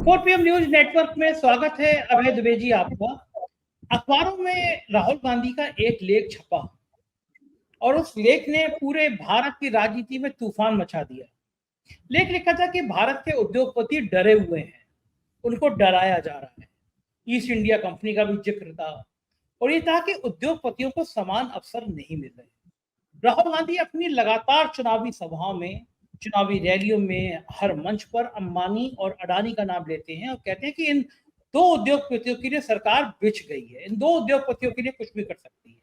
4PM news network में स्वागत है। अभय दुबे जी आपका। अखबारों में राहुल गांधी का एक लेख छपा और उस लेख ने पूरे भारत की राजनीति में तूफान मचा दिया। लेख लिखा था कि भारत के उद्योगपति डरे हुए हैं, उनको डराया जा रहा है। ईस्ट इंडिया कंपनी का भी जिक्र था और ये था कि उद्योगपतियों को समान अवसर नहीं मिल रहे। राहुल गांधी अपनी लगातार चुनावी सभाओं में, चुनावी रैलियों में, हर मंच पर अंबानी और अडानी का नाम लेते हैं और कहते हैं कि इन दो उद्योगपतियों के लिए सरकार बिछ गई है, इन दो उद्योगपतियों के लिए कुछ भी कर सकती है।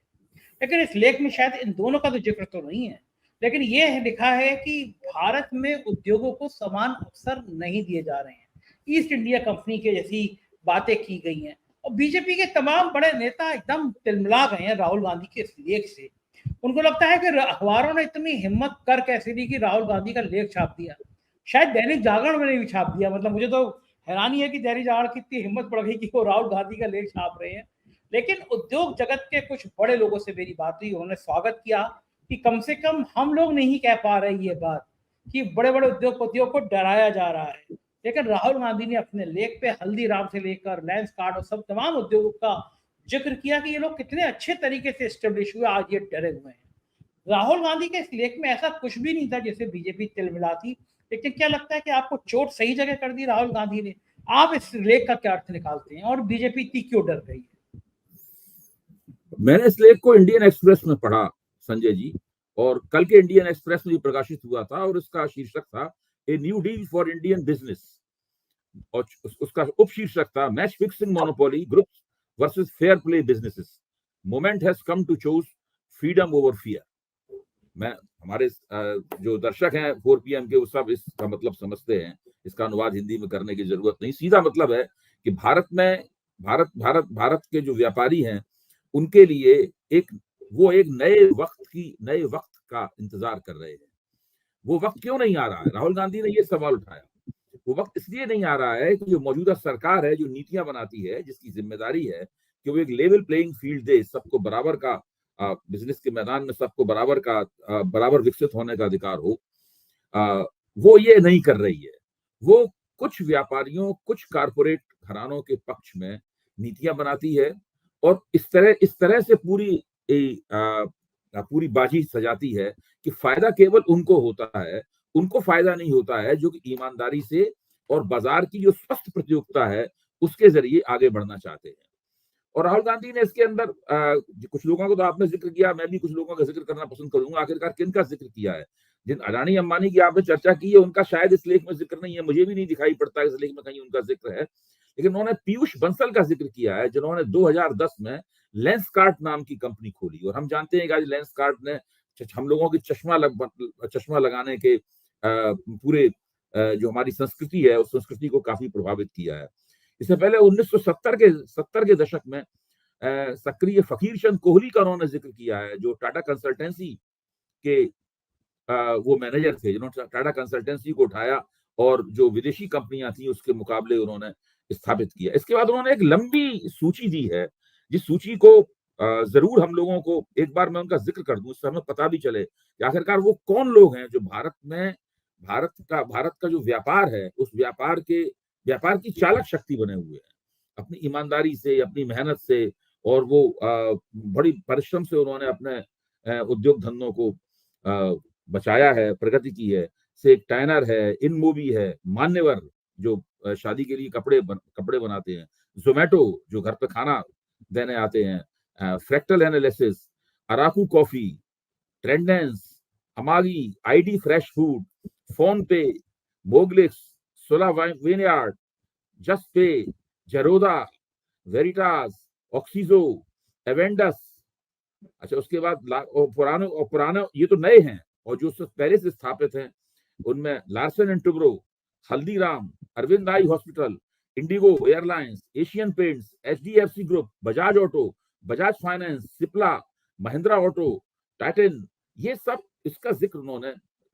लेकिन इस लेख में शायद इन दोनों का तो जिक्र तो नहीं है, लेकिन ये है लिखा है कि भारत में उद्योगों को समान अवसर नहीं दिए जा रहे हैं। ईस्ट इंडिया कंपनी के जैसी बातें की गई हैं और बीजेपी के तमाम बड़े नेता एकदम तिलमिला गए हैं राहुल गांधी के इस लेख से। उनको लगता है कि अखबारों ने इतनी हिम्मत कर कैसे दी कि राहुल गांधी का लेख छाप दिया। शायद दैनिक जागरण में भी छाप दिया। मतलब मुझे तो हैरानी है कि दैनिक जागरण की इतनी हिम्मत पड़ गई कि वो राहुल गांधी का लेख छाप रहे हैं। लेकिन उद्योग जगत के कुछ बड़े लोगों से मेरी बात हुई, उन्होंने स्वागत किया कि कम से कम हम लोग नहीं कह पा रहे ये बात कि बड़े बड़े उद्योगपतियों को डराया जा रहा है। लेकिन राहुल गांधी ने अपने लेख पे हल्दीराम से लेकर लेंस कार्ड और सब तमाम उद्योगों का जिक्र किया कि ये लोग कितने अच्छे तरीके से स्टेब्लिश हुए, आज ये डरे हुए हैं। राहुल गांधी के इस लेख में ऐसा कुछ भी नहीं था जैसे बीजेपी तिलमिलाती। लेकिन क्या लगता है कि आपको चोट सही जगह कर दी राहुल गांधी ने? आप इस लेख का क्या अर्थ निकालते हैं और बीजेपी इतनी क्यों डर गई है? मैंने इस लेख को इंडियन एक्सप्रेस में पढ़ा संजय जी, और कल के इंडियन एक्सप्रेस में भी प्रकाशित हुआ था और इसका शीर्षक था a new deal for Indian business और उसका उपशीर्षक था match fixing monopoly groups versus fair play businesses, moment has come to choose freedom over fear. मैं हमारे जो दर्शक हैं 4PM के, वो सब इसका मतलब समझते हैं। इसका अनुवाद हिंदी में करने की जरूरत नहीं। सीधा मतलब है कि भारत में भारत के जो व्यापारी हैं उनके लिए एक नए वक्त का इंतजार कर रहे हैं। वो वक्त क्यों नहीं आ रहा है? राहुल गांधी ने ये सवाल उठाया। वो वक्त इसलिए नहीं आ रहा है कि जो मौजूदा सरकार है, जो नीतियां बनाती है, जिसकी जिम्मेदारी है कि वो एक लेवल प्लेइंग फील्ड दे, सबको बराबर का बिजनेस के मैदान में सबको बराबर विकसित होने का अधिकार हो, वो ये नहीं कर रही है। वो कुछ व्यापारियों, कुछ कारपोरेट घरानों के पक्ष में नीतियां बनाती है और इस तरह से पूरी बाजी सजाती है कि फायदा केवल उनको होता है, उनको फायदा नहीं होता है जो कि ईमानदारी से और बाजार की जो स्वस्थ प्रतियोगिता है उसके जरिए आगे बढ़ना चाहते हैं। और राहुल गांधी ने इसके अंदर कुछ लोगों को तो आपने जिक्र किया, मैं भी कुछ लोगों का जिक्र करना पसंद करूंगा। आखिरकार किनका जिक्र किया है? जिन अडानी अंबानी की आपने चर्चा की है उनका शायद इस लेख में जिक्र नहीं है, मुझे भी नहीं दिखाई पड़ता इस लेख में कहीं उनका जिक्र है। लेकिन उन्होंने पीयूष बंसल का जिक्र किया है, जिन्होंने 2010 में लेंसकार्ट नाम की कंपनी खोली। और हम जानते हैं कि आज लेंसकार्ट ने हम लोगों की चश्मा लगाने के पूरे जो हमारी संस्कृति है उस संस्कृति को काफी प्रभावित किया है। इससे पहले 1970 के दशक में सक्रिय फकीर चंद कोहली का उन्होंने जिक्र किया है, जो टाटा कंसल्टेंसी के वो मैनेजर थे, जिन्होंने टाटा कंसल्टेंसी को उठाया और जो विदेशी कंपनियां थी उसके मुकाबले उन्होंने स्थापित किया। इसके बाद उन्होंने एक लंबी सूची दी है, जिस सूची को जरूर हम लोगों को एक बार मैं उनका जिक्र कर दूं, इससे हमें पता भी चले कि आखिरकार वो कौन लोग हैं जो भारत का जो व्यापार है उस व्यापार की चालक शक्ति बने हुए हैं, अपनी ईमानदारी से, अपनी मेहनत से, और वो बड़ी परिश्रम से उन्होंने अपने उद्योग धंधों को बचाया है, प्रगति की है। से एक टाइनर है, इनमूवी है, मान्यवर जो शादी के लिए कपड़े बनाते हैं, जोमेटो जो घर पे खाना देने आते हैं, fractal analysis, Araku coffee, Tredence, हमागी, ID fresh food, PhonePe, Moglix, सोला विनयार्ड, जस्ट पे, जेरोदा, वेरिटास, ऑक्सीजो, एवेंडस। अच्छा, उसके बाद पुराने ये तो नए हैं, और जो पहले से स्थापित हैं उनमें Larsen and Toubro, Haldiram, Aravind eye hospital, IndiGo airlines, Asian Paints, HDFC group, Bajaj Auto, Bajaj Finance, Cipla, Mahindra Auto, Titan, ये सब इसका जिक्र उन्होंने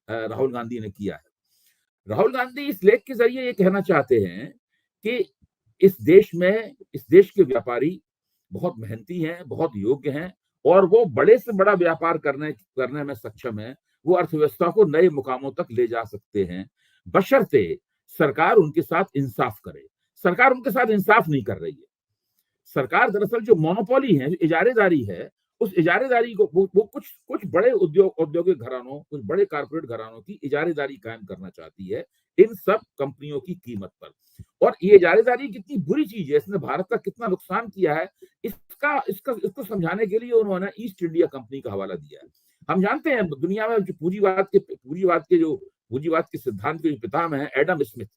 राहुल गांधी ने किया है। राहुल गांधी इस लेख के जरिए ये कहना चाहते हैं कि इस देश के व्यापारी बहुत मेहनती हैं, बहुत योग्य हैं, और वो बड़े से बड़ा व्यापार करने में सक्षम है। वो अर्थव्यवस्था को नए मुकामों तक ले जा सकते हैं, बशर्ते सरकार उनके साथ इंसाफ करे। सरकार उनके साथ इंसाफ नहीं कर रही है। सरकार दरअसल जो मोनोपोली है, जो इजारेदारी है, उस इजारेदारी को वो कुछ बड़े औद्योगिक घरानों, कुछ बड़े कारपोरेट घरानों की इजारेदारी कायम करना चाहती है इन सब कंपनियों की कीमत पर। और ये इजारेदारी कितनी बुरी चीज है, इसने भारत का कितना नुकसान किया है, इसको समझाने के लिए उन्होंने ईस्ट इंडिया कंपनी का हवाला दिया है। हम जानते हैं दुनिया में जो पूंजीवाद के सिद्धांत के जो पितामह हैं एडम स्मिथ,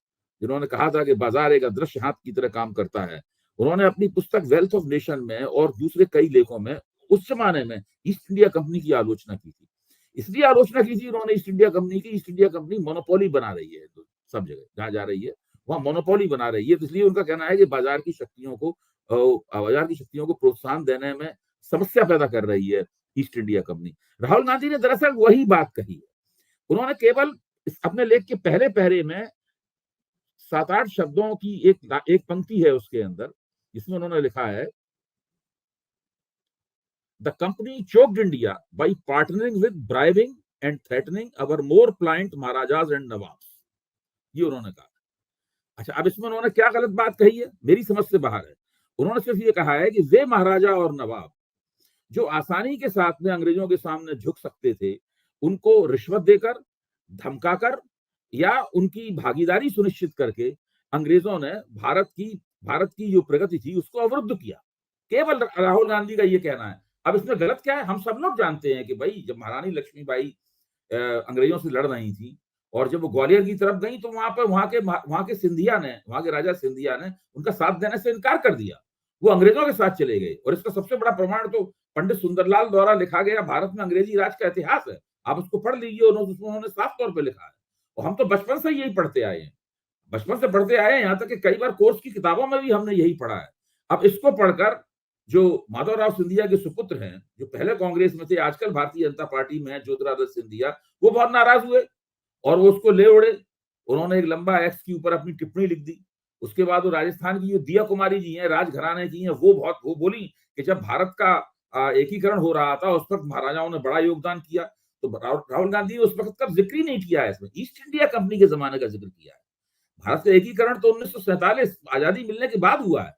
जिन्होंने कहा था कि बाजार एक अदृश्य हाथ की तरह काम करता है, उन्होंने अपनी पुस्तक वेल्थ ऑफ नेशन में और दूसरे कई लेखों में उस जमाने में ईस्ट इंडिया कंपनी की आलोचना की थी। इसलिए आलोचना की थी उन्होंने ईस्ट इंडिया कंपनी मोनोपोली बना रही है, तो सब जगह जहां जा रही है वहां मोनोपोली बना रही है। तो इसलिए उनका कहना है कि बाजार की शक्तियों को प्रोत्साहन देने में समस्या पैदा कर रही है east India company. Rahul Gandhi ने दरअसल वही बात कही है। उन्होंने केवल अपने लेख के पहले पहरे में 7-8 शब्दों की एक पंक्ति है उसके अंदर, जिसमें उन्होंने लिखा है, the company choked India by partnering with bribing and threatening our more pliant maharajas and nawabs. ये उन्होंने कहा। अच्छा, अब इसमें उन्होंने क्या गलत बात कही है, मेरी समझ से बाहर है। उन्होंने सिर्फ ये कहा है कि वे महाराजा और नवाब जो आसानी के साथ में अंग्रेजों के सामने झुक सकते थे, उनको रिश्वत देकर, धमकाकर या उनकी भागीदारी सुनिश्चित करके अंग्रेजों ने भारत की जो प्रगति थी उसको अवरुद्ध किया। केवल राहुल गांधी का ये कहना है। अब इसमें गलत क्या है, हम सब लोग जानते हैं कि भाई जब महारानी लक्ष्मीबाई अंग्रेजों से लड़ रही थी और जब वो ग्वालियर की तरफ गई तो वहां के राजा सिंधिया ने उनका साथ देने से इनकार कर दिया, वो अंग्रेजों के साथ चले गए। और इसका सबसे बड़ा प्रमाण तो पंडित सुंदरलाल द्वारा लिखा गया भारत में अंग्रेजी राज का इतिहास है। आप उसको पढ़ लीजिए, उन्होंने साफ तौर पर लिखा है। और हम तो बचपन से यही पढ़ते आए हैं, यहाँ तक कि कई बार कोर्स की किताबों में भी हमने यही पढ़ा है। अब इसको पढ़कर जो माधवराव सिंधिया के सुपुत्र हैं, जो पहले कांग्रेस में थे, आजकल भारतीय जनता पार्टी में है, ज्योतिरादित्य सिंधिया, वो बहुत नाराज हुए और वो उसको ले उड़े। उन्होंने एक लंबा एक्स के ऊपर अपनी टिप्पणी लिख दी। उसके बाद वो राजस्थान की जो दिया कुमारी जी हैं, राजघराने की हैं, वो बोली कि जब भारत का एकीकरण हो रहा था उस वक्त महाराजाओं ने बड़ा योगदान किया। तो राहुल गांधी ने उस वक्त का जिक्र ही नहीं किया है, इसमें ईस्ट इंडिया कंपनी के जमाने का जिक्र किया है। भारत का एकीकरण तो 1947 आजादी मिलने के बाद हुआ है,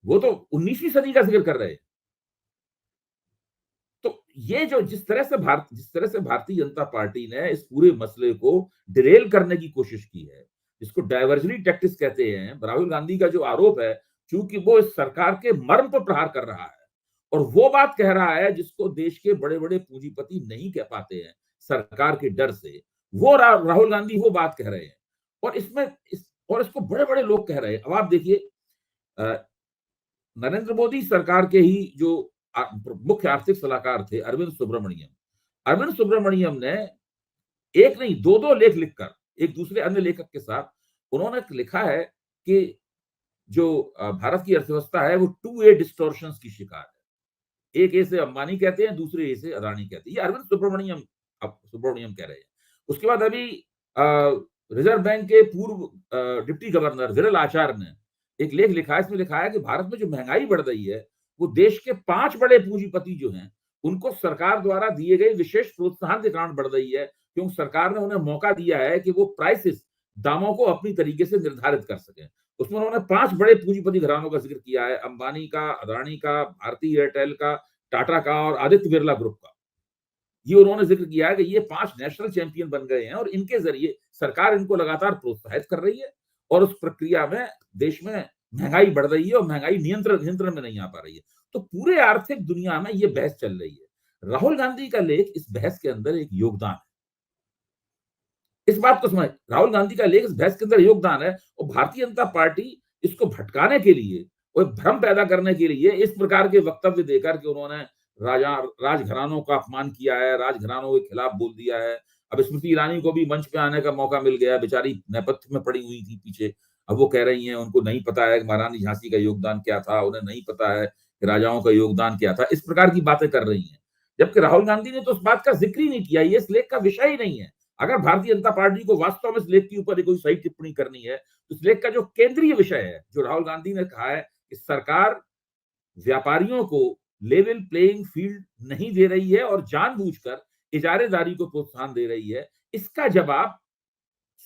वो तो 19वीं सदी का जिक्र कर रहे हैं। तो ये जो जिस तरह से भारतीय जनता पार्टी ने इस पूरे मसले को डिरेल करने की कोशिश की है, जिसको डाइवर्जरी टैक्टिक्स कहते हैं, राहुल गांधी का जो आरोप है, चूंकि वो इस सरकार के मर्म पर प्रहार कर रहा है और वो बात कह रहा है जिसको देश के बड़े बड़े पूंजीपति नहीं कह पाते हैं सरकार के डर से, वो राहुल गांधी वो बात कह रहे हैं। और इसको बड़े बड़े लोग कह रहे हैं। अब आप देखिए, नरेंद्र मोदी सरकार के ही जो मुख्य आर्थिक सलाहकार थे अरविंद सुब्रमण्यम ने एक नहीं दो लेख लिखकर एक दूसरे अन्य लेखक के साथ उन्होंने लिखा है कि जो भारत की अर्थव्यवस्था है वो 2A डिस्टॉर्शंस की शिकार है। एक ए से अंबानी कहते हैं, दूसरे ए से अदानी कहते हैं। ये अरविंद सुब्रमण्यम कह रहे हैं। उसके बाद अभी रिजर्व बैंक के पूर्व डिप्टी गवर्नर विरल आचार्य ने एक लेख लिखा है। इसमें लिखा है कि भारत में जो महंगाई बढ़ रही है वो देश के 5 बड़े पूंजीपति जो हैं उनको सरकार द्वारा दिए गए विशेष प्रोत्साहन के कारण बढ़ रही है, क्योंकि सरकार ने उन्हें मौका दिया है कि वो प्राइसेस, दामों को अपनी तरीके से निर्धारित कर सकें। उसमें उन्होंने 5 बड़े पूंजीपति घरानों का जिक्र किया है, अंबानी का, अदानी का, भारती एयरटेल का, टाटा का और आदित्य बिरला ग्रुप का। ये उन्होंने जिक्र किया है कि ये 5 नेशनल चैंपियन बन गए हैं और इनके जरिए सरकार इनको लगातार प्रोत्साहित कर रही है और उस प्रक्रिया में देश में महंगाई बढ़ रही है और महंगाई नियंत्रण में नहीं आ पा रही है। तो पूरे आर्थिक दुनिया में ये बहस चल रही है। राहुल गांधी का लेख इस बहस के अंदर एक योगदान है। इस बात को समझ, राहुल गांधी का लेख इस बहस के अंदर योगदान है और भारतीय जनता पार्टी इसको भटकाने के लिए और भ्रम पैदा करने के लिए इस प्रकार के वक्तव्य देकर कि उन्होंने राजघरानों का अपमान किया है, राजघरानों के खिलाफ बोल दिया है। अब स्मृति ईरानी को भी मंच पे आने का मौका मिल गया, बेचारी नेपथ्य में पड़ी हुई थी पीछे। अब वो कह रही हैं उनको नहीं पता है कि महारानी झांसी का योगदान क्या था, उन्हें नहीं पता है कि राजाओं का योगदान क्या था। इस प्रकार की बातें कर रही हैं, जबकि राहुल गांधी ने तो उस बात का जिक्र ही नहीं किया। ये इस लेख का विषय ही नहीं है। अगर भारतीय जनता पार्टी को वास्तव में इस लेख के ऊपर कोई सही टिप्पणी करनी है तो इस लेख का जो केंद्रीय विषय है, जो राहुल गांधी ने कहा है कि सरकार व्यापारियों को लेवल प्लेइंग फील्ड नहीं दे रही है और जानबूझकर इजारेदारी को प्रोत्साहन दे रही है, इसका जवाब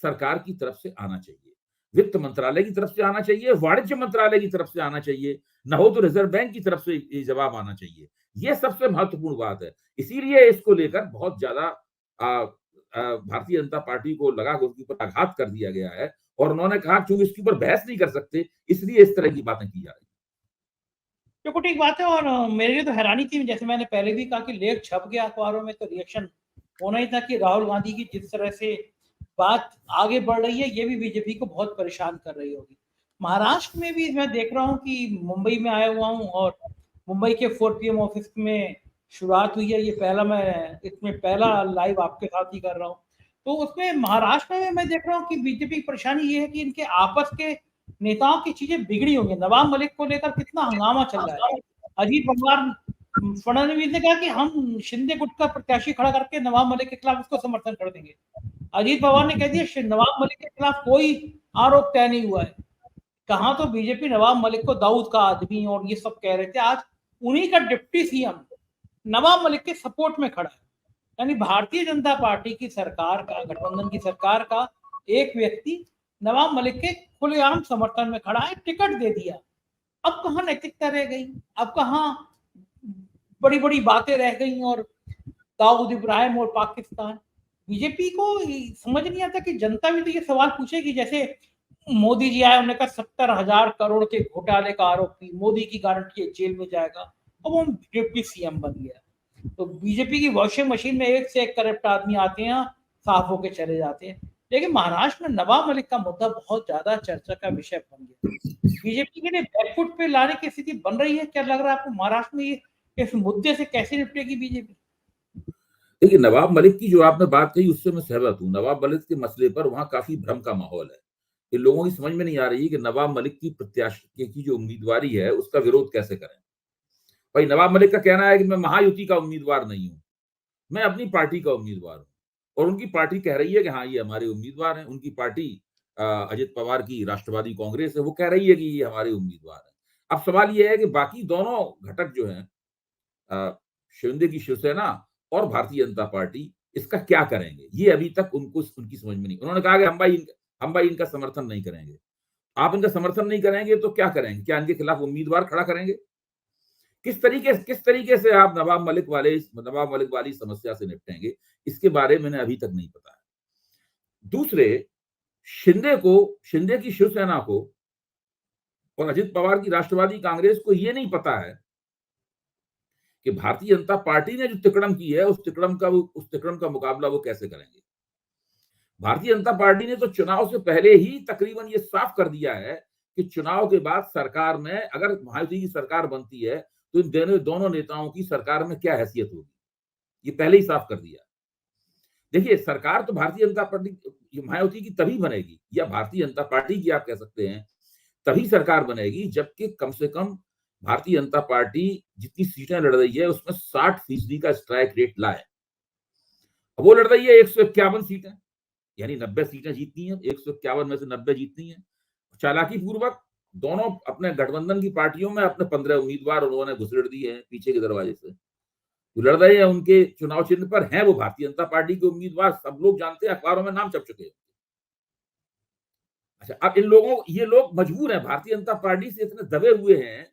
सरकार की तरफ से आना चाहिए। वित्त मंत्रालय की तरफ से आना चाहिए, वाणिज्य मंत्रालय की तरफ से आना चाहिए, न हो तो रिजर्व बैंक की तरफ से ये जवाब आना चाहिए। ये सबसे महत्वपूर्ण बात है। इसीलिए इसको लेकर बहुत ज्यादा भारतीय जनता पार्टी को लगा कि उसके ऊपर आघात कर दिया गया है, और उन्होंने कहा क्योंकि इसके ऊपर बहस नहीं कर सकते, इसलिए इस तरह की बातें की जा रही। बिल्कुल ठीक बात है। और मेरे लिए तो हैरानी थी, जैसे मैंने पहले भी कहा कि लेख छप गया अखबारों में तो रिएक्शन होना ही था कि राहुल गांधी की जिस तरह से बात आगे बढ़ रही है ये भी बीजेपी को बहुत परेशान कर रही होगी। महाराष्ट्र में भी मैं देख रहा हूँ कि मुंबई में आया हुआ हूँ और मुंबई के 4 PM ऑफिस में शुरुआत हुई है। ये पहला लाइव आपके साथ ही कर रहा हूँ। तो उसमें महाराष्ट्र में मैं देख रहा हूँ कि बीजेपी की परेशानी ये है कि इनके आपस के नेताओं की चीजें बिगड़ी होंगी। नवाब मलिक को लेकर कितना हंगामा चल रहा है। अजीत पवार फडणवीस ने कहा कि हम शिंदे गुट का प्रत्याशी खड़ा करके नवाब मलिक के खिलाफ उसको समर्थन कर देंगे। अजीत पवार ने कह दिया नवाब मलिक के खिलाफ कोई आरोप तय नहीं हुआ है। कहा तो बीजेपी नवाब मलिक को दाऊद का आदमी और ये सब कह रहे थे, आज उन्हीं का डिप्टी सीएम नवाब मलिक के सपोर्ट में खड़ा है। यानी भारतीय जनता पार्टी की सरकार का, गठबंधन की सरकार का एक व्यक्ति नवाब मलिक के खुलेआम समर्थन में खड़ा है, टिकट दे दिया। अब कहाँ नैतिकता रह गई, अब कहाँ बड़ी बड़ी बातें रह गई। और दाऊद इब्राहिम और पाकिस्तान, बीजेपी को समझ नहीं आता कि जनता भी तो ये सवाल पूछेगी। जैसे मोदी जी आए, उन्होंने कहा 70,000 करोड़ के घोटाले का आरोपी, मोदी की गारंटी है जेल में जाएगा, अब वो डिप्टी सीएम बन गया। तो बीजेपी की वॉशिंग मशीन में एक से एक करप्ट आदमी आते हैं, साफ होके चले जाते हैं। लेकिन महाराष्ट्र में नवाब मलिक का मुद्दा बहुत ज्यादा चर्चा का विषय बन गया। बीजेपी के लिए बैकफुट पे लाने की स्थिति बन रही है। क्या लग रहा है आपको महाराष्ट्र में इस मुद्दे से कैसे निपटेगी बीजेपी? देखिए, नवाब मलिक की जो आपने बात कही उससे मैं सहमत हूँ। नवाब मलिक के मसले पर वहां काफी भ्रम का माहौल है। इन लोगों की समझ में नहीं आ रही है कि नवाब मलिक की प्रत्याशी की जो उम्मीदवारी है उसका विरोध कैसे करें। भाई, नवाब मलिक का कहना है कि मैं महायुति का उम्मीदवार नहीं हूं, मैं अपनी पार्टी का उम्मीदवार हूं, और उनकी पार्टी कह रही है कि हाँ ये हमारे उम्मीदवार हैं। उनकी पार्टी अजित पवार की राष्ट्रवादी कांग्रेस है, वो कह रही है कि ये हमारे उम्मीदवार हैं। अब सवाल ये है कि बाकी दोनों घटक जो हैं, शिंदे की शिवसेना और भारतीय जनता पार्टी, इसका क्या करेंगे, ये अभी तक उनकी समझ में नहीं। उन्होंने कहा कि हम भाई इनका समर्थन नहीं करेंगे। आप इनका समर्थन नहीं करेंगे तो क्या करेंगे? क्या इनके खिलाफ उम्मीदवार खड़ा करेंगे? किस तरीके से आप नवाब मलिक वाली समस्या से निपटेंगे, इसके बारे में अभी तक नहीं पता है। दूसरे, शिंदे की शिवसेना को और अजित पवार की राष्ट्रवादी कांग्रेस को यह नहीं पता है कि भारतीय जनता पार्टी ने जो तिकड़म की है उस तिकड़म का मुकाबला वो कैसे करेंगे। भारतीय जनता पार्टी ने तो चुनाव से पहले ही तकरीबन ये साफ कर दिया है कि चुनाव के बाद सरकार में अगर महायुति की सरकार बनती है तो इन दोनों नेताओं की सरकार में क्या हैसियत होगी, ये पहले ही साफ कर दिया। देखिए, सरकार तो भारतीय जनता पार्टी महायुति की तभी बनेगी, या भारतीय जनता पार्टी की आप कह सकते हैं, तभी सरकार बनेगी जबकि कम से कम भारतीय जनता पार्टी जितनी सीटें लड़ रही है उसमें 60% का स्ट्राइक रेट लाए। अब वो लड़ रही है 151 सीटें, यानी 90 सीटें जीतनी है, 151 में से 90 जीतनी है। चालाकी पूर्वक दोनों अपने गठबंधन की पार्टियों में अपने 15 उम्मीदवार उन्होंने घुसेड़ दिए हैं पीछे के दरवाजे से। जो लड़ रहे हैं उनके चुनाव चिन्ह पर हैं वो भारतीय जनता पार्टी के उम्मीदवार, सब लोग जानते हैं, अखबारों में नाम छप चुके हैं। अच्छा, अब ये लोग मजबूर हैं, भारतीय जनता पार्टी से इतने दबे हुए हैं,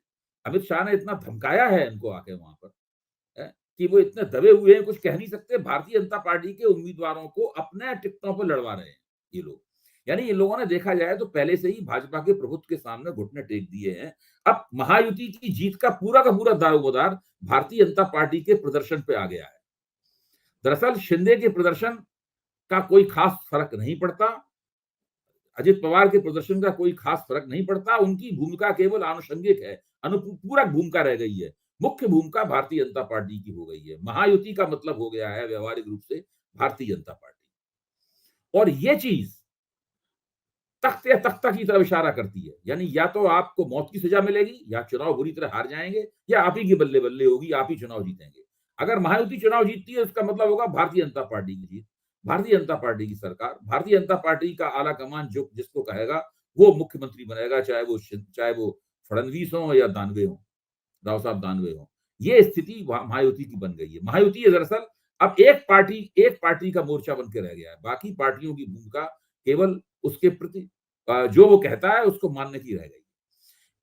अमित शाह ने इतना धमकाया है इनको आके वहां पर कि वो इतने दबे हुए हैं, कुछ कह नहीं सकते। भारतीय जनता पार्टी के उम्मीदवारों को अपने टिकटों पर लड़वा रहे हैं ये लोग। यानी इन लोगों ने देखा जाए तो पहले से ही भाजपा के प्रभुत्व के सामने घुटने टेक दिए हैं। अब महायुति की जीत का पूरा दारोमदार भारतीय जनता पार्टी के प्रदर्शन पे आ गया है। दरअसल शिंदे के प्रदर्शन का कोई खास फर्क नहीं पड़ता, अजित पवार के प्रदर्शन का कोई खास फर्क नहीं पड़ता। उनकी भूमिका केवल आनुषंगिक है, अनुपूरक भूमिका रह गई है। मुख्य भूमिका भारतीय जनता पार्टी की हो गई है। महायुति का मतलब हो गया है व्यवहारिक रूप से भारतीय जनता पार्टी, और ये चीज तख्ता की तरफ इशारा करती है। यानी या तो आपको मौत की सजा मिलेगी, या चुनाव बुरी तरह हार जाएंगे, या आप ही की बल्ले बल्ले होगी, आप ही चुनाव जीतेंगे। अगर महायुति चुनाव जीतती है उसका मतलब होगा भारतीय जनता पार्टी की जीत, भारतीय जनता पार्टी की सरकार, भारतीय जनता पार्टी का आला कमान जो जिसको कहेगा वो मुख्यमंत्री बनेगा, चाहे वो फडणवीस हो या दानवे हो, राव साहब दानवे हो। ये स्थिति महायुति की बन गई है। महायुति दरअसल अब एक पार्टी का मोर्चा बन के रह गया है। बाकी पार्टियों की भूमिका केवल उसके प्रति जो वो कहता है उसको मानने की रह गई।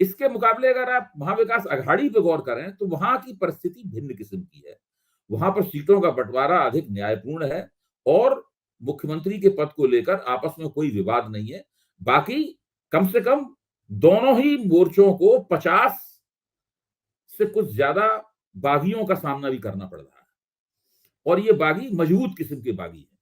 इसके मुकाबले अगर आप महाविकास अघाड़ी पे गौर करें तो वहां की परिस्थिति भिन्न किस्म की है। वहां पर सीटों का बंटवारा अधिक न्यायपूर्ण है और मुख्यमंत्री के पद को लेकर आपस में कोई विवाद नहीं है। बाकी कम से कम दोनों ही मोर्चों को 50 से कुछ ज्यादा बागियों का सामना भी करना पड़ रहा है और ये बागी मजबूत किस्म के बागी है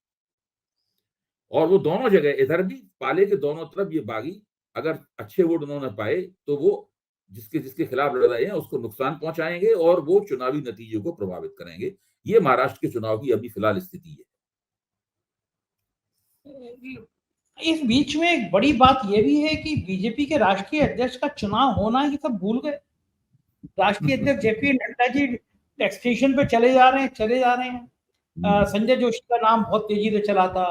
और वो दोनों जगह इधर भी पाले के दोनों तरफ ये बागी अगर अच्छे वोट उन्होंने पाए तो वो जिसके जिसके खिलाफ लड़ रहे हैं उसको नुकसान पहुंचाएंगे और वो चुनावी नतीजों को प्रभावित करेंगे। ये महाराष्ट्र के चुनाव की अभी फिलहाल स्थिति है। इस बीच में एक बड़ी बात यह भी है कि बीजेपी के राष्ट्रीय अध्यक्ष का चुनाव होना ही सब भूल गए। राष्ट्रीय अध्यक्ष जेपी नड्डा जी टैक्सेशन पे चले जा रहे हैं। संजय जोशी का नाम बहुत तेजी से चला था,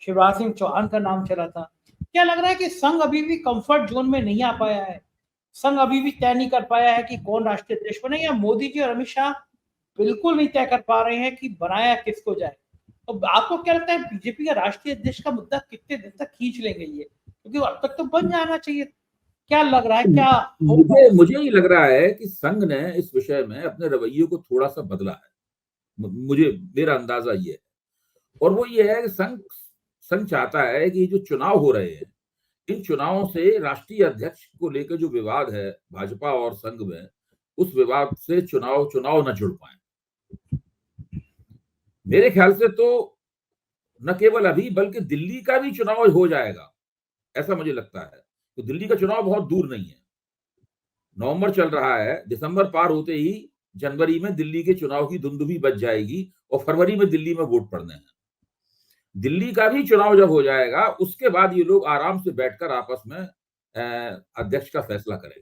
शिवराज सिंह चौहान का नाम चला था। क्या लग रहा है कि संघ अभी भी कंफर्ट जोन में नहीं आ पाया है? संघ अभी भी तय नहीं कर पाया है कि कौन राष्ट्रीय अध्यक्ष बने, या मोदी जी और अमित शाह बिल्कुल नहीं तय कर पा रहे हैं कि बनाया किसको जाए? तो आपको क्या लगता है बीजेपी का राष्ट्रीय अध्यक्ष का मुद्दा कितने दिन तक खींच लेंगे ये? क्योंकि अब तक तो बन जाना चाहिए। क्या लग रहा है, क्या मुझे ही लग रहा है कि संघ ने इस विषय में अपने रवैये को थोड़ा सा बदला है। मेरा अंदाजा ये है और वो ये है कि संघ चाहता है कि जो चुनाव हो रहे हैं इन चुनावों से राष्ट्रीय अध्यक्ष को लेकर जो विवाद है भाजपा और संघ में, उस विवाद से चुनाव न जुड़ पाए। मेरे ख्याल से तो न केवल अभी बल्कि दिल्ली का भी चुनाव हो जाएगा, ऐसा मुझे लगता है। तो दिल्ली का चुनाव बहुत दूर नहीं है, नवंबर चल रहा है, दिसंबर पार होते ही जनवरी में दिल्ली के चुनाव की धुंधुमी बच जाएगी और फरवरी में दिल्ली में वोट पड़ने हैं। दिल्ली का भी चुनाव जब हो जाएगा उसके बाद ये लोग आराम से बैठकर आपस में अध्यक्ष का फैसला करेंगे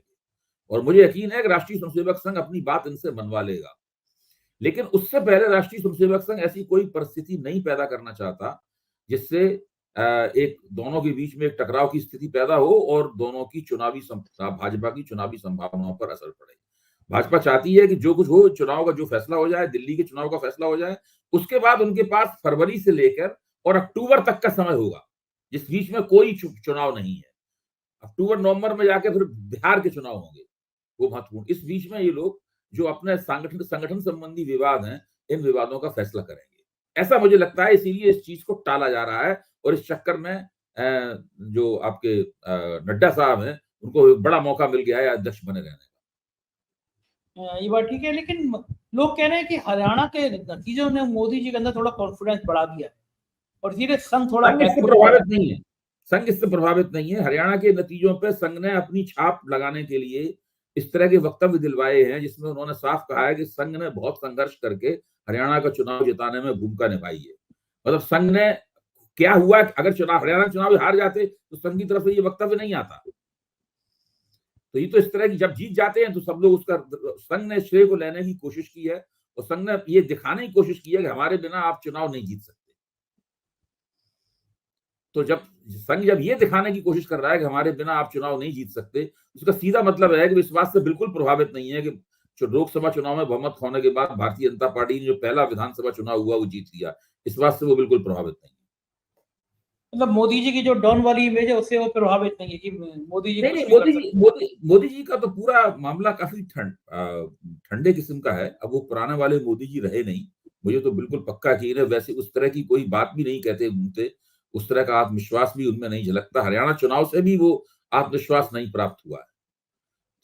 और मुझे यकीन है कि राष्ट्रीय स्वयंसेवक संघ अपनी बात इनसे मनवा लेगा। लेकिन उससे पहले राष्ट्रीय स्वयंसेवक संघ ऐसी कोई परिस्थिति नहीं पैदा करना चाहता जिससे एक दोनों के बीच में एक टकराव की स्थिति पैदा हो और दोनों की भाजपा की चुनावी संभावनाओं पर असर पड़े। भाजपा चाहती है कि जो कुछ हो चुनाव का जो फैसला हो जाए, दिल्ली के चुनाव का फैसला हो जाए, उसके बाद उनके पास फरवरी से लेकर और अक्टूबर तक का समय होगा जिस बीच में कोई चुनाव नहीं है। अक्टूबर नवंबर में जाके फिर बिहार के चुनाव होंगे, वो महत्वपूर्ण। इस बीच में ये लोग जो अपने संगठन संबंधी विवाद हैं इन विवादों का फैसला करेंगे, ऐसा मुझे लगता है। इसीलिए इस चीज को टाला जा रहा है और इस चक्कर में जो आपके नड्डा साहब हैं उनको बड़ा मौका मिल गया है अध्यक्ष बने रहने का। ये बात ठीक है, लेकिन लोग कह रहे हैं कि हरियाणा के नतीजों ने मोदी जी के अंदर थोड़ा कॉन्फिडेंस बढ़ा दिया और धीरे संघ थोड़ा प्रभावित नहीं है। संघ इससे प्रभावित नहीं है। हरियाणा के नतीजों पर संघ ने अपनी छाप लगाने के लिए इस तरह के वक्तव्य दिलवाए हैं जिसमें उन्होंने साफ कहा है कि संघ ने बहुत संघर्ष करके हरियाणा का चुनाव जिताने में भूमिका निभाई है। मतलब संघ ने क्या हुआ, अगर हरियाणा चुनाव हार जाते तो संघ की तरफ से ये वक्तव्य नहीं आता। तो ये तो इस तरह की जब जीत जाते हैं तो सब लोग उसका संघ ने श्रेय को लेने की कोशिश की है और संघ ने ये दिखाने की कोशिश की है कि हमारे बिना आप चुनाव नहीं जीत सकते। तो जब संघ ये दिखाने की कोशिश कर रहा है कि हमारे बिना आप चुनाव नहीं जीत सकते, उसका सीधा मतलब है कि इस बात से बिल्कुल प्रभावित नहीं है कि लोकसभा चुनाव में बहुमत खोने के बाद भारतीय जनता पार्टी ने जो पहला विधानसभा चुनाव हुआ वो जीत लिया। इस बात से वो बिल्कुल प्रभावित नहीं है। मतलब मोदी जी की जो डॉन वाली इमेज है उससे वो प्रभावित नहीं है कि मोदी जी मोदी जी का तो पूरा मामला काफी ठंडे किस्म का है। अब वो पुराने वाले मोदी जी रहे नहीं, मुझे तो बिल्कुल पक्का यकीन है। वैसे उस तरह की कोई बात भी नहीं कहते घूमते, उस तरह का आत्मविश्वास भी उनमें नहीं झलकता। हरियाणा चुनाव से भी वो आत्मविश्वास नहीं प्राप्त हुआ है।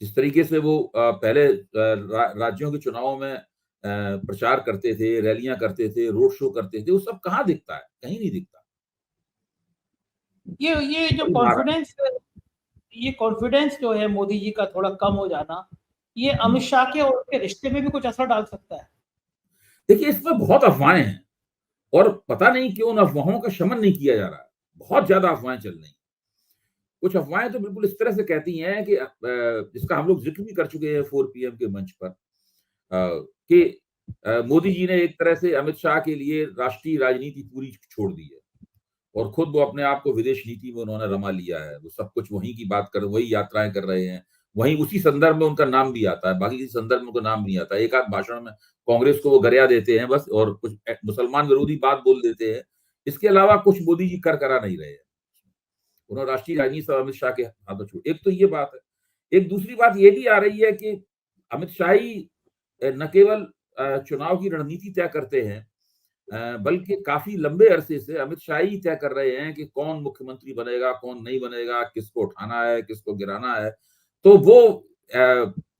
जिस तरीके से वो पहले राज्यों के चुनावों में प्रचार करते थे, रैलियां करते थे, रोड शो करते थे, वो सब कहाँ दिखता है? कहीं नहीं दिखता। ये जो कॉन्फिडेंस जो है मोदी जी का थोड़ा कम हो जाना, ये अमित शाह के और उनके रिश्ते में भी कुछ असर डाल सकता है? देखिए, इसमें बहुत अफवाहें हैं और पता नहीं क्यों उन अफवाहों का शमन नहीं किया जा रहा है। बहुत ज्यादा अफवाहें चल रही। कुछ अफवाहें तो बिल्कुल इस तरह से कहती हैं कि जिसका हम लोग जिक्र भी कर चुके हैं 4 PM के मंच पर, कि मोदी जी ने एक तरह से अमित शाह के लिए राष्ट्रीय राजनीति पूरी छोड़ दी है और खुद वो अपने आप को विदेश नीति में उन्होंने रमा लिया है। वो सब कुछ वहीं की बात कर, वही यात्राएं कर रहे हैं, वहीं उसी संदर्भ में उनका नाम भी आता है, बाकी किसी संदर्भ में उनका नाम नहीं आता। एक आध भाषण में कांग्रेस को वो गरिया देते हैं बस, और कुछ मुसलमान विरोधी बात बोल देते हैं। इसके अलावा कुछ मोदी जी कर करा नहीं रहे हैं। उन्होंने राष्ट्रीय राजनीति सब अमित शाह के हाथों छोड़। एक तो ये बात है। एक दूसरी बात ये भी आ रही है कि अमित शाह ही न केवल चुनाव की रणनीति तय करते हैं, बल्कि काफी लंबे अरसे से अमित शाह ही तय कर रहे हैं कि कौन मुख्यमंत्री बनेगा, कौन नहीं बनेगा, किसको उठाना है, किसको गिराना है। तो वो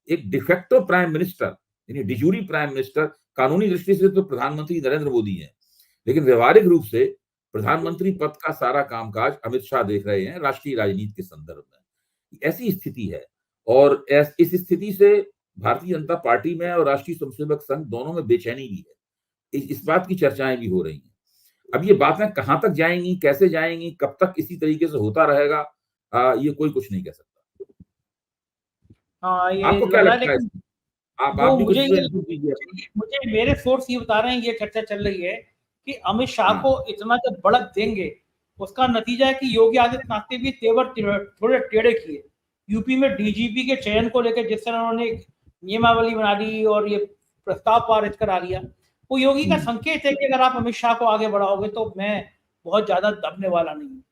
एक डिफेक्टो प्राइम मिनिस्टर, यानी डिजूरी प्राइम मिनिस्टर, कानूनी दृष्टि से तो प्रधानमंत्री नरेंद्र मोदी हैं, लेकिन व्यवहारिक रूप से प्रधानमंत्री पद का सारा कामकाज अमित शाह देख रहे हैं राष्ट्रीय राजनीति के संदर्भ में। ऐसी स्थिति है, और इस स्थिति से भारतीय जनता पार्टी में और राष्ट्रीय स्वयंसेवक संघ दोनों में बेचैनी भी है। इस बात की चर्चाएं भी हो रही हैं। अब ये बातें कहां तक जाएंगी, कैसे जाएंगी, कब तक इसी तरीके से होता रहेगा, ये कोई कुछ नहीं कह सकता। हाँ, ये आपको क्या लगता है? आप भी कुछ इनपुट दीजिए। मुझे मेरे सोर्स ये बता रहे हैं, ये चर्चा चल रही है कि अमित शाह को इतना जब बढ़त देंगे, उसका नतीजा है कि योगी आदित्यनाथ ने भी तेवर थोड़े टेढ़े किए। यूपी में डीजीपी के चयन को लेकर जिस तरह उन्होंने नियमावली बना ली और ये प्रस्ताव पारित करा लिया, वो योगी का संकेत है कि अगर आप अमित शाह को आगे बढ़ाओगे तो मैं बहुत ज्यादा दबने वाला नहीं हूँ।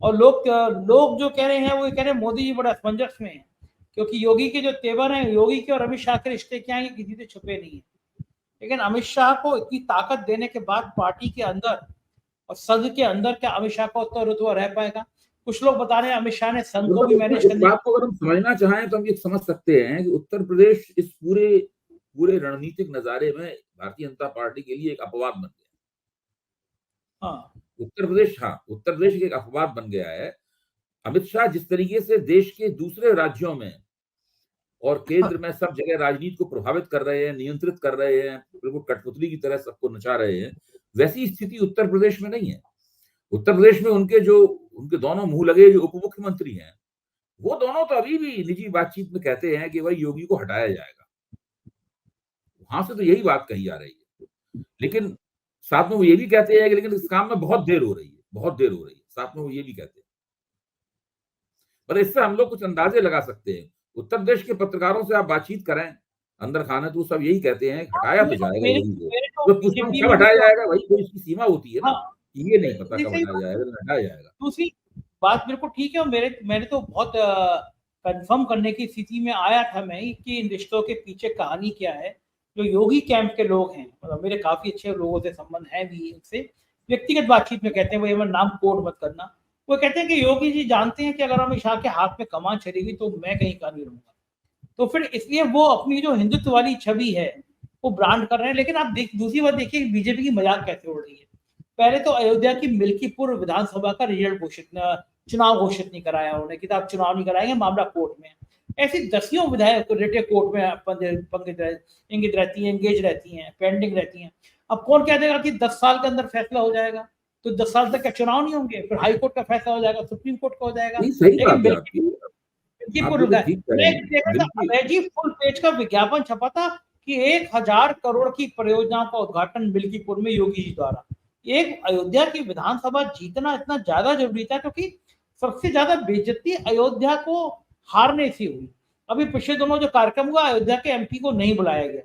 और लोग जो कह रहे हैं वो कह रहे हैं मोदी जी बड़ा असमंजस में है, क्योंकि योगी के जो तेवर हैं, योगी के और अमित शाह के रिश्ते क्या हैं, किसी से छुपे नहीं है। लेकिन अमित शाह को इतनी ताकत देने के बाद पार्टी के अंदर और संघ के अंदर क्या अमित शाह का उतना रुतबा रह पाएगा? कुछ लोग बता रहे हैं अमित शाह ने संघ को भी मैनेज करने। बात को अगर हम समझना चाहें तो हम ये समझ सकते हैं कि उत्तर प्रदेश इस पूरे रणनीतिक नजारे में भारतीय जनता पार्टी के लिए एक अपवाद बन गया। उत्तर प्रदेश एक अपवाद बन गया है। अमित शाह जिस तरीके से देश के दूसरे राज्यों में और केंद्र में सब जगह राजनीति को प्रभावित कर रहे हैं, नियंत्रित कर रहे हैं, बिल्कुल कठपुतली की तरह सबको नचा रहे हैं, वैसी स्थिति उत्तर प्रदेश में नहीं है। उत्तर प्रदेश में उनके दोनों मुंह लगे जो उप मुख्यमंत्री हैं, वो दोनों तो अभी भी निजी बातचीत में कहते हैं कि भाई योगी को हटाया जाएगा। वहां से तो यही बात कही जा रही है, लेकिन साथ में वो ये भी कहते हैं कि लेकिन इस काम में बहुत देर हो रही है, साथ में वो ये भी कहते हैं। पर इससे हम लोग कुछ अंदाजे लगा सकते हैं। उत्तर प्रदेश के पत्रकारों से आप बातचीत करें अंदर खाने, तो सब यही कहते हैं हटाया तो जाएगा योगी को। तो पूछता हूँ कब हटाया जाएगा? भाई कोई इसकी सीमा होती है ना, ये नहीं पता कब हटाया जाएगा, हटाया जाएगा। दूसरी बात बिल्कुल ठीक है, और मैंने तो बहुत कंफर्म करने की स्थिति में आया था मैं कि इन रिश्तों के पीछे कहानी क्या है। जो योगी कैंप के लोग हैं, मतलब मेरे काफी अच्छे लोगों से संबंध है भी, उनसे व्यक्तिगत बातचीत में कहते हैं, वो नाम कोड मत करना, वो कहते हैं कि योगी जी जानते हैं कि अगर अमित शाह के हाथ में कमान चलेगी तो मैं कहीं का नहीं रहूंगा। तो फिर इसलिए वो अपनी जो हिंदुत्व वाली छवि है वो ब्रांड कर रहे हैं। लेकिन आप दूसरी बात देखिए बीजेपी की मजाक कैसे उड़ रही है। पहले तो अयोध्या की मिल्कीपुर विधानसभा का चुनाव घोषित नहीं कराया उन्होंने कि आप चुनाव नहीं कराएंगे, मामला कोर्ट में। ऐसी दसियों विधायक रेटे कोर्ट में इंगित रहती हैं, एंगेज रहती हैं, पेंडिंग रहती हैं। अब कौन कह देगा कि 10 साल के अंदर फैसला हो जाएगा, तो 10 साल तक क्या चुनाव नहीं होंगे? फिर हाई कोर्ट का फैसला हो जाएगा, सुप्रीम कोर्ट का हो जाएगा। फुल पेज का विज्ञापन छपा था कि 1000 करोड़ की परियोजनाओं का उद्घाटन मिल्कीपुर में योगी जी द्वारा। एक अयोध्या की विधानसभा जीतना इतना ज्यादा जरूरी था, क्योंकि सबसे ज्यादा बेइज्जती अयोध्या को हारने से हुई। अभी पिछले दिनों जो कार्यक्रम हुआ, अयोध्या के एमपी को नहीं बुलाया गया,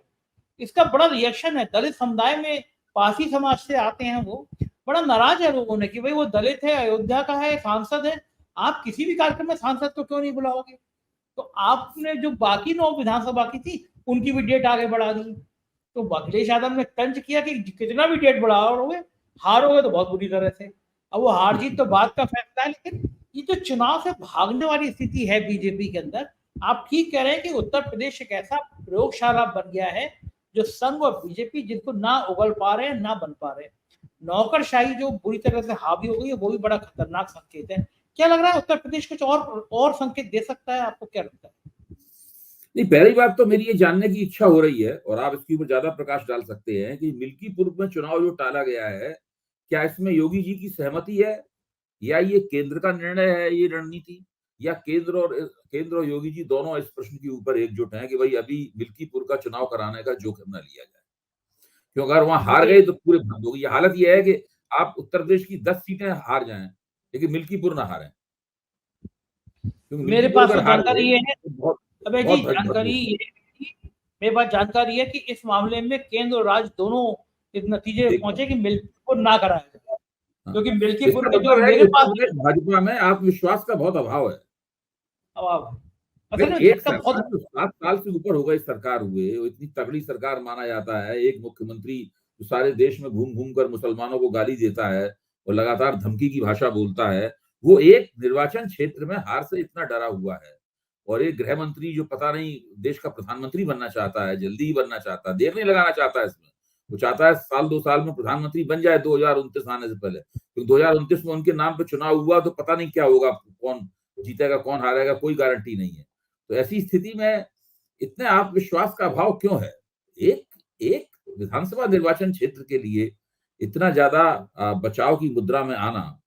इसका बड़ा रिएक्शन है। दलित समुदाय में पासी समाज से आते हैं, वो बड़ा नाराज है लोगों ने कि भाई वो दलित है, अयोध्या का है, सांसद है, आप किसी भी कार्यक्रम में सांसद को क्यों नहीं बुलाओगे? तो आपने जो बाकी 9 विधानसभा की थी उनकी भी डेट आगे बढ़ा दी। तो अखिलेश यादव ने तंज किया कि कितना भी डेट बढ़ाओगे, हारोगे तो बहुत बुरी तरह से। अब वो हार जीत तो बात का फैसला है, लेकिन ये जो चुनाव से भागने वाली स्थिति है बीजेपी के अंदर, आप ठीक कह रहे हैं कि उत्तर प्रदेश एक ऐसा प्रयोगशाला बन गया है जो संघ और बीजेपी जिनको ना उगल पा रहे हैं ना बन पा रहे हैं। नौकरशाही जो बुरी तरह से हावी हो गई है, वो भी बड़ा खतरनाक संकेत है। क्या लग रहा है उत्तर प्रदेश कुछ और संकेत दे सकता है? आपको क्या लगता है? नहीं, पहली बात तो मेरी ये जानने की इच्छा हो रही है, और आप इसके ऊपर ज्यादा प्रकाश डाल सकते हैं कि मिल्कीपुर में चुनाव जो टाला गया है, क्या इसमें योगी जी की सहमति है, या ये केंद्र का निर्णय है, ये रणनीति, या केंद्र और योगी जी दोनों इस प्रश्न के ऊपर एकजुट हैं कि भाई अभी मिल्कीपुर का चुनाव कराने का जोखिम न लिया जाए, क्योंकि अगर वहां हार गए तो पूरे बंद होगी। हालत यह है कि आप उत्तर प्रदेश की 10 सीटें हार जाएं लेकिन मिल्कीपुर ना हारें। मेरे पास जानकारी ये है, अबे जी मेरे पास जानकारी है कि इस मामले में केंद्र और राज्य दोनों इस नतीजे पहुंचे कि मिल्कीपुर ना कराया जाए। क्योंकि इसका मिल्कीपुर में जो मतलब है कि मेरे उत्तर पास प्रदेश भाजपा में आत्मविश्वास का बहुत अभाव है। अभाव है, असल में भाई एक झटका बहुत सरकार जो 7 साल से ऊपर हो गई सरकार हुए, वो इतनी तगड़ी सरकार माना जाता है, एक मुख्यमंत्री जो सारे देश में घूम-घूम कर मुसलमानों को गाली देता है और लगातार धमकी की भाषा बोलता है, वो एक निर्वाचन क्षेत्र में हार से इतना डरा हुआ है। और एक गृह मंत्री जो पता नहीं देश का प्रधानमंत्री बनना चाहता है, जल्दी ही बनना चाहता है, देर नहीं लगाना चाहता है इसमें। वो चाहता है साल 2 साल में प्रधानमंत्री बन जाए 2029 आने से पहले। क्योंकि 2029 में उनके नाम पे चुनाव हुआ तो पता नहीं क्या होगा, कौन जीतेगा, कौन हारेगा, कोई गारंटी नहीं है। तो ऐसी स्थिति में इतने आत्मविश्वास का अभाव क्यों है? एक एक विधानसभा निर्वाचन क्षेत्र के लिए इतना ज्यादा बचाव की मुद्रा में आना,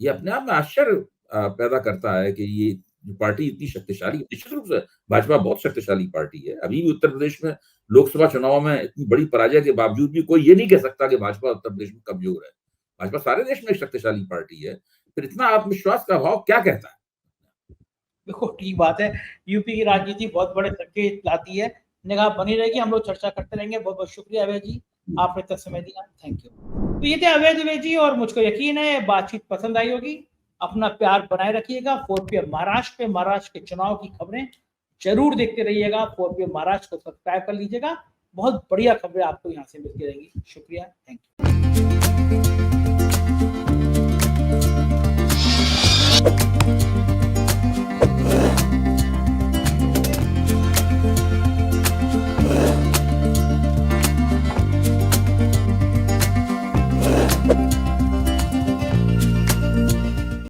ये अपने आप में आश्चर्य पैदा करता है कि ये जो पार्टी इतनी शक्तिशाली, निश्चित रूप से भाजपा बहुत शक्तिशाली पार्टी है। अभी भी उत्तर प्रदेश में लोकसभा चुनाव में इतनी बड़ी पराजय के बावजूद भी कोई ये नहीं कह सकता कि भाजपा उत्तर प्रदेश में कमजोर है। भाजपा सारे देश में एक शक्तिशाली पार्टी है। फिर इतना आत्मविश्वास का अभाव क्या कहता है? देखो ठीक बात है, यूपी की राजनीति बहुत बड़े संकेत लाती है। निगाह बनी रहेगी, हम लोग चर्चा करते रहेंगे। बहुत बहुत शुक्रिया अभय जी, आपने इतना समय दिया, थैंक यू। तो ये थे अभय दुबे जी, और मुझको यकीन है बातचीत पसंद आई होगी। अपना प्यार बनाए रखिएगा। 4PM महाराष्ट्र पे महाराष्ट्र के चुनाव की खबरें जरूर देखते रहिएगा। 4PM महाराष्ट्र को सब्सक्राइब कर लीजिएगा, बहुत बढ़िया खबरें आपको यहाँ से मिलती रहेंगी। शुक्रिया, थैंक यू।